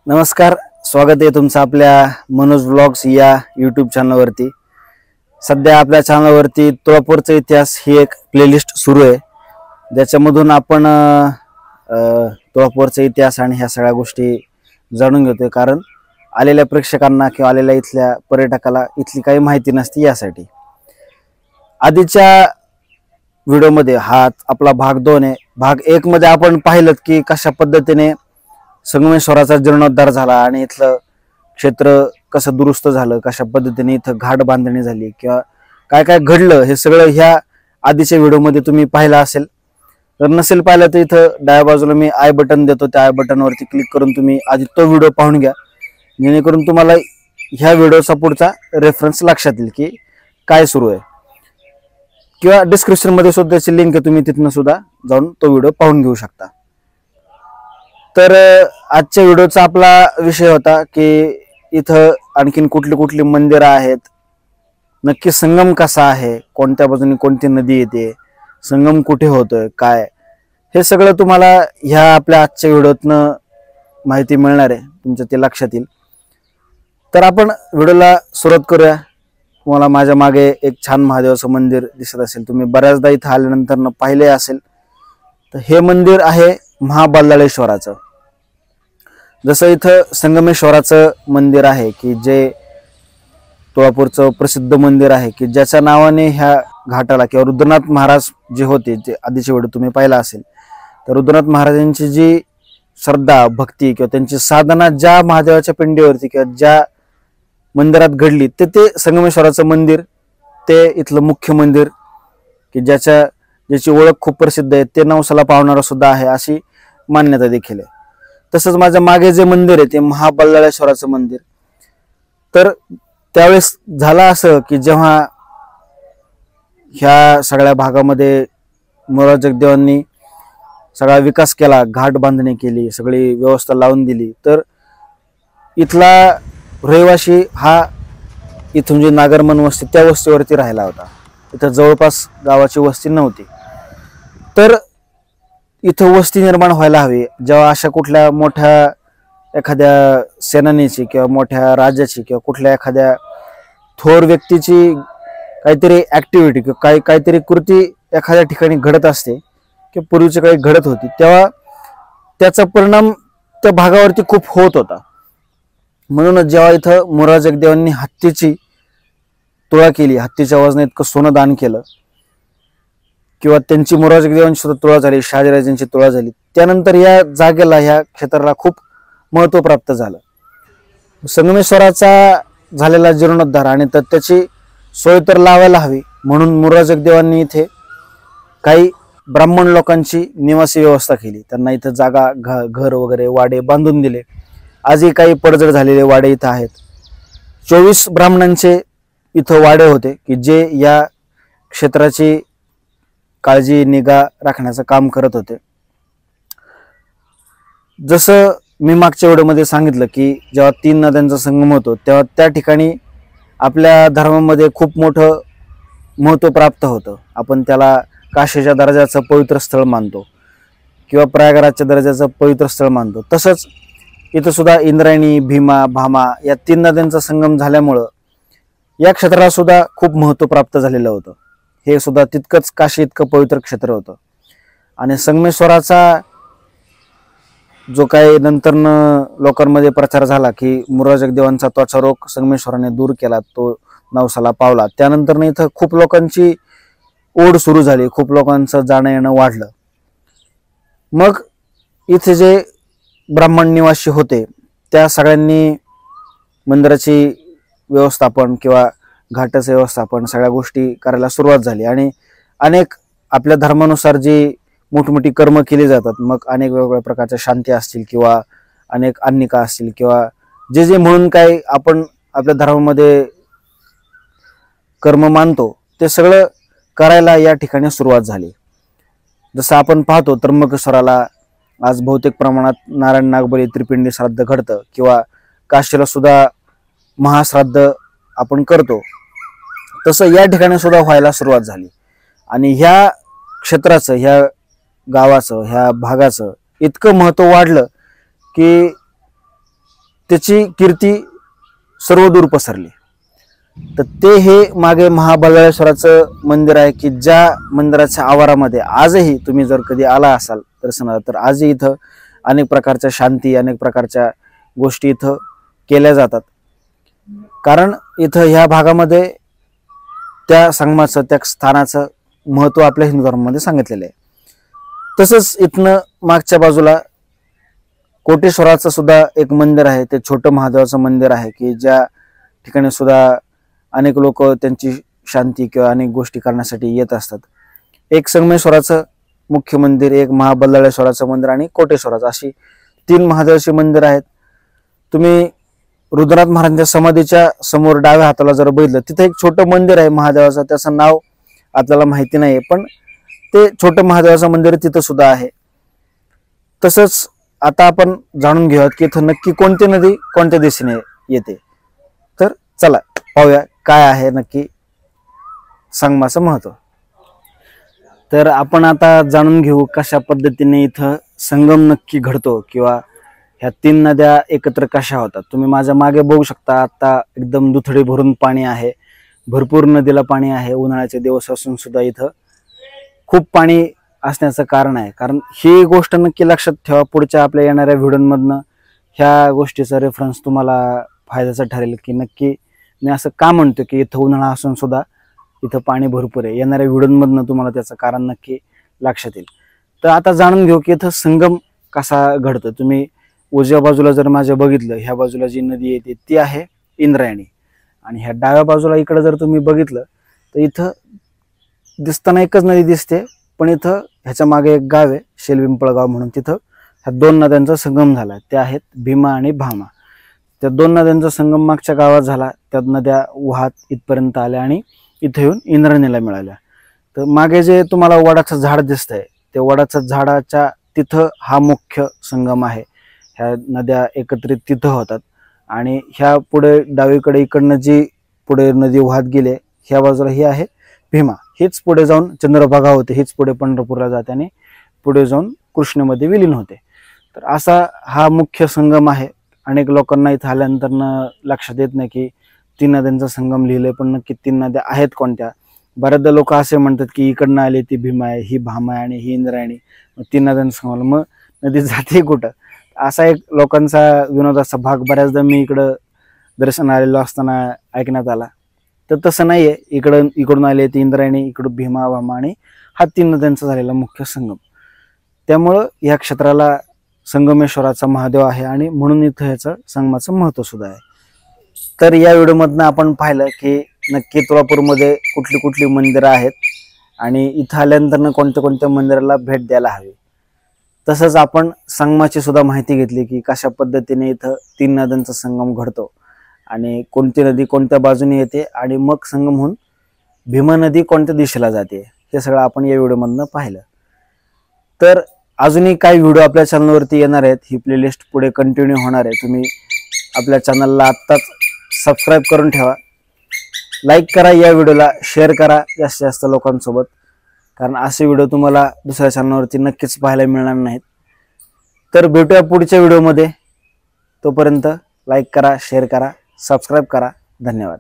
नमस्कार, स्वागत आहे तुमचं आपल्या मनोज व्लॉग्स या यूट्यूब चॅनलवरती। सध्या आपल्या चॅनलवरती तुळापूरचा इतिहास ही एक प्लेलिस्ट सुरू आहे, ज्याच्यामधून आपण तुळापूरचा इतिहास आणि ह्या सगळ्या गोष्टी जाणून घेतोय। कारण आलेल्या प्रेक्षकांना किंवा आलेल्या इथल्या पर्यटकाला इथली काही माहिती नसते। यासाठी आधीच्या व्हिडिओमध्ये हा आपला भाग 2 आहे। भाग 1 मध्ये आपण पाहिलं की कशा पद्धतीने संगमेश्वराचा जीर्णोद्धार झाला आणि इथलं क्षेत्र कसं दुरुस्त झालं, कशा पद्धतीने इथं घाट बांधणी झाली किंवा काय काय घडलं, हे सगळं ह्या आधीच्या व्हिडिओमध्ये तुम्ही पाहिलं असेल। जर नसेल पाहिलं तर इथं डाव्या बाजूला मी आय बटन देतो, त्या आय बटनवरती क्लिक करून तुम्ही आधी तो व्हिडिओ पाहून घ्या, जेणेकरून तुम्हाला ह्या व्हिडिओचा पुढचा रेफरन्स लक्षात येईल की काय सुरू आहे। किंवा डिस्क्रिप्शन मध्ये सुद्धा त्याची लिंक आहे, तुम्ही तिथनं सुद्धा जाऊन तो व्हिडिओ पाहून घेऊ शकता। तर आजच्या व्हिडिओचा आपला विषय होता की इथं आणखीन कुठली कुठली मंदिरं आहेत, नक्की संगम कसा आहे, कोणत्या बाजूने कोणती नदी येते, संगम कुठे होतोय, काय हे सगळं तुम्हाला ह्या आपल्या आजच्या व्हिडिओतनं माहिती मिळणार आहे, तुमच्या ते लक्षात येईल। तर आपण व्हिडिओला सुरुवात करूया। तुम्हाला माझ्या मागे एक छान महादेवाचं मंदिर दिसत असेल, तुम्ही बऱ्याचदा इथं आल्यानंतर पाहिले असेल। तर हे मंदिर आहे महाबल्लाळेश्वराचं। जसं इथं संगमेश्वराचं मंदिर आहे की जे तुळापूरचं प्रसिद्ध मंदिर आहे, की ज्याच्या नावाने ह्या घाटाला किंवा रुद्रनाथ महाराज जे होते, जे आधीचे व्हिडिओ तुम्ही पाहिला असेल, तर रुद्रनाथ महाराजांची जी श्रद्धा भक्ती किंवा त्यांची साधना ज्या महादेवाच्या पिंडीवरती किंवा ज्या मंदिरात घडली, ते संगमेश्वराचं मंदिर, ते इथलं मुख्य मंदिर की ज्याची ओळख खूप प्रसिद्ध आहे, ते नवसाला पावणारं सुद्धा आहे अशी मान्यता देखील आहे। तसंच माझ्या मागे जे मंदिर आहे ते महाबल्लाळेश्वराचं मंदिर। तर त्यावेळेस झालं असं की जेव्हा ह्या सगळ्या भागामध्ये मोरार जगदेवांनी सगळा विकास केला, घाट बांधणी केली, सगळी व्यवस्था लावून दिली, तर इथला रहिवाशी हा इथून जी नागरमन वस्ती त्या वस्तीवरती राहिला होता। इथं जवळपास गावाची वस्ती नव्हती। तर इथं वस्ती निर्माण व्हायला हवी, जेव्हा अशा कुठल्या मोठ्या एखाद्या सेनानीची किंवा मोठ्या राजाची किंवा कुठल्या एखाद्या थोर व्यक्तीची काहीतरी ऍक्टिव्हिटी किंवा काहीतरी कृती एखाद्या ठिकाणी घडत असते किंवा पूर्वीच्या काळी घडत होती, तेव्हा त्याचा परिणाम त्या भागावरती खूप होत होता। म्हणूनच जेव्हा इथं मोरार जगदेवांनी हत्तीची तुळा केली, हत्तीच्या वजनात इतकं सोनं दान केलं, किंवा त्यांची मोरार जगदेवांची सुद्धा तुळा झाली, शहाजीराजांची तुळा झाली, त्यानंतर या जागेला, ह्या क्षेत्राला खूप महत्व प्राप्त झालं। संगमेश्वराचा झालेला जीर्णोद्धार आणि तर त्याची सोय तर लावायला हवी, म्हणून मोरार जगदेवांनी इथे काही ब्राह्मण लोकांची निवासी व्यवस्था केली, त्यांना इथं जागा, घर वगैरे वाडे बांधून दिले। आजही काही पडझड झालेले वाडे इथं आहेत। 24 ब्राह्मणांचे इथं वाडे होते की जे या क्षेत्राची काळजी, निगा राखण्याचं काम करत होते। जसं मी मागच्या व्हिडिओमध्ये सांगितलं की जेव्हा 3 नद्यांचा संगम होतो, तेव्हा त्या ठिकाणी आपल्या धर्मामध्ये खूप मोठं महत्व प्राप्त होतं। आपण त्याला काशीच्या दर्जाचं पवित्र स्थळ मानतो किंवा प्रयागराजच्या दर्जाचं पवित्र स्थळ मानतो। तसंच इथं सुद्धा इंद्रायणी, भीमा, भामा या 3 नद्यांचा संगम झाल्यामुळं या क्षेत्राला सुद्धा खूप महत्व प्राप्त झालेलं होतं। हे सुद्धा तितकंच काशी इतकं पवित्र क्षेत्र होतं। आणि संगमेश्वराचा जो काही नंतर लोकांमध्ये प्रचार झाला की मोरार जगदेवांचा त्वचा रोग संगमेश्वराने दूर केला, तो नवसाला पावला, त्यानंतर इथं खूप लोकांची ओढ सुरू झाली, खूप लोकांचं जाणं येणं वाढलं। मग इथे जे ब्राह्मण निवासी होते त्या सगळ्यांनी मंदिराची व्यवस्थापन किंवा घाटाचं व्यवस्थापन सगळ्या गोष्टी करायला सुरुवात झाली। आणि अनेक आपल्या धर्मानुसार जी मोठमोठी कर्म केली जातात, मग अनेक वेगवेगळ्या प्रकारच्या शांती असतील किंवा अनेक अन्निका असतील किंवा जे जे म्हणून काही आपण आपल्या धर्मामध्ये कर्म मानतो, ते सगळं करायला या ठिकाणी सुरुवात झाली। जसं आपण पाहतो त्र्यंबकेश्वराला आज बहुतेक प्रमाणात नारायण नागबली त्रिपिंडी श्राद्ध घडतं किंवा काशीला सुद्धा महाश्राद्ध आपण करतो, तसं या ठिकाणी सुद्धा व्हायला सुरुवात झाली। आणि ह्या क्षेत्राचं, ह्या गावाचं, ह्या भागाचं इतकं महत्व वाढलं की त्याची कीर्ती सर्वदूर पसरली. तर ते हे मागे महाबळेश्वराचं मंदिर आहे की ज्या मंदिराच्या आवारामध्ये आजही तुम्ही जर कधी आला असाल दर्शनाला तर आजही इथं अनेक प्रकारच्या शांती अनेक प्रकारच्या गोष्टी इथं केल्या जातात. कारण इथं ह्या भागामध्ये त्या संगमाचं त्या स्थानाचं महत्त्व आपल्या हिंदू धर्मामध्ये सांगितलेलं आहे. तसंच इथनं मागच्या बाजूला कोटेश्वराचं सुद्धा एक मंदिर आहे. ते छोटं महादेवाचं मंदिर आहे की ज्या ठिकाणी सुद्धा अनेक लोक त्यांची शांती किंवा अनेक गोष्टी करण्यासाठी येत असतात. एक संगमेश्वराचं मुख्य मंदिर, एक महाबळेश्वराचं मंदिर आणि कोटेश्वराचं, अशी 3 महादेवाची मंदिर आहेत. तुम्ही रुद्रनाथ महाराजांच्या समाधीच्या समोर डाव्या हाताला जर बघितलं तिथे एक छोटं मंदिर आहे महादेवाचं, त्याचं नाव आपल्याला माहिती नाही, पण ते छोटं महादेवाचं मंदिर तिथं सुद्धा आहे. तसंच आता आपण जाणून घेऊयात की इथं नक्की कोणती नदी कोणत्या दिशेने येते. तर चला पाहूया काय आहे नक्की संगमाचं महत्व. तर आपण आता जाणून घेऊ कशा पद्धतीने इथं संगम नक्की घडतो किंवा ह्या 3 नद्या एकत्र कशा होतात. तुम्ही माझ्या मागे बघू शकता, आता एकदम दुथडी भरून पाणी आहे, भरपूर नदीला पाणी आहे. उन्हाळ्याचे दिवस असून सुद्धा इथं खूप पाणी असण्याचं कारण आहे. कारण ही गोष्ट नक्की लक्षात ठेवा, पुढच्या आपल्या येणाऱ्या व्हिडिओमधनं ह्या गोष्टीचा रेफरन्स तुम्हाला फायद्याचा ठरेल की नक्की मी असं का म्हणतो की इथं उन्हाळा असून सुद्धा इथं पाणी भरपूर आहे. येणाऱ्या व्हिडिओमधनं तुम्हाला त्याचं कारण नक्की लक्षात येईल. तर आता जाणून घेऊ की इथं संगम कसा घडतो. तुम्ही उजव्या बाजूला जर माझ्या बघितलं, ह्या बाजूला जी नदी येते ती आहे इंद्रायणी, आणि ह्या डाव्या बाजूला इकडे जर तुम्ही बघितलं तर इथं दिसताना एकच नदी दिसते, पण इथं ह्याच्या मागे एक गाव आहे शेलपिंपळगाव म्हणून, तिथं ह्या 2 नद्यांचा संगम झाला. त्या आहेत भीमा आणि भामा. त्या 2 नद्यांचा संगम मागच्या गावात झाला, त्या नद्या वाहत इथपर्यंत आल्या आणि इथे येऊन इंद्रायणीला मिळाल्या. तर मागे जे तुम्हाला वडाचं झाड दिसतंय ते वडाचं झाडाच्या तिथं हा मुख्य संगम आहे. ह्या नद्या एकत्रित तिथं होतात आणि ह्या पुढे डावीकडे इकडनं जी पुढे नदी वाहत गेले ह्या बाजूला ही आहे भीमा. हीच पुढे जाऊन चंद्रभागा होते, हीच पुढे पंढरपूरला जाते आणि पुढे जाऊन कृष्णेमध्ये विलीन होते. तर असा हा मुख्य संगम आहे. अनेक लोकांना इथं आल्यानंतर लक्षात येत नाही की 3 नद्यांचा संगम लिहिलंय, पण नक्की 3 नद्या आहेत कोणत्या. बऱ्याचदा लोक असे म्हणतात की इकडनं आली ती भीमा आहे, ही भामा आहे आणि ही इंद्रायणी, 3 नद्यांचा संगम, मग नदी जाते कुठं. असा एक लोकांचा विनोदाचा भाग बऱ्याचदा मी इकडं दर्शन आलेलो असताना ऐकण्यात आला. तर तसं नाहीये. इकडून आले ती इंद्रायणी, इकडून भीमा भामा आणि हा 3 नद्यांचा झालेला मुख्य संगम. त्यामुळं या क्षेत्राला संगमेश्वराचा महादेव आहे आणि म्हणून इथं ह्याचं संगमाचं महत्व सुद्धा आहे. तर या व्हिडिओमधनं आपण पाहिलं की नक्की तुळापूरमध्ये कुठली कुठली मंदिरं आहेत आणि इथं आल्यानंतर कोणत्या कोणत्या मंदिराला भेट द्यायला हवी. तसंच आपण संगमाची सुद्धा माहिती घेतली की कशा पद्धतीने इथं 3 नद्यांचा संगम घडतो आणि कोणती नदी कोणत्या बाजूने येते आणि मग संगम होऊन भीमा नदी कोणत्या दिशेला जाते, हे सगळं आपण या व्हिडिओमधनं पाहिलं. तर अजूनही काही व्हिडिओ आपल्या चॅनलवरती येणार आहेत. ही प्लेलिस्ट पुढे कंटिन्यू होणार आहे. तुम्ही आपल्या चॅनलला आत्ताच सबस्क्राईब करून ठेवा, लाईक करा, या व्हिडिओला शेअर करा जास्तीत जास्त लोकांसोबत, कारण असे व्हिडिओ तुम्हाला दुसऱ्या चॅनलवरती नक्कीच पाहायला मिळणार नाहीत. तर भेटूया पुढच्या व्हिडिओमध्ये. तोपर्यंत लाईक करा, शेअर करा, सबस्क्राईब करा. धन्यवाद.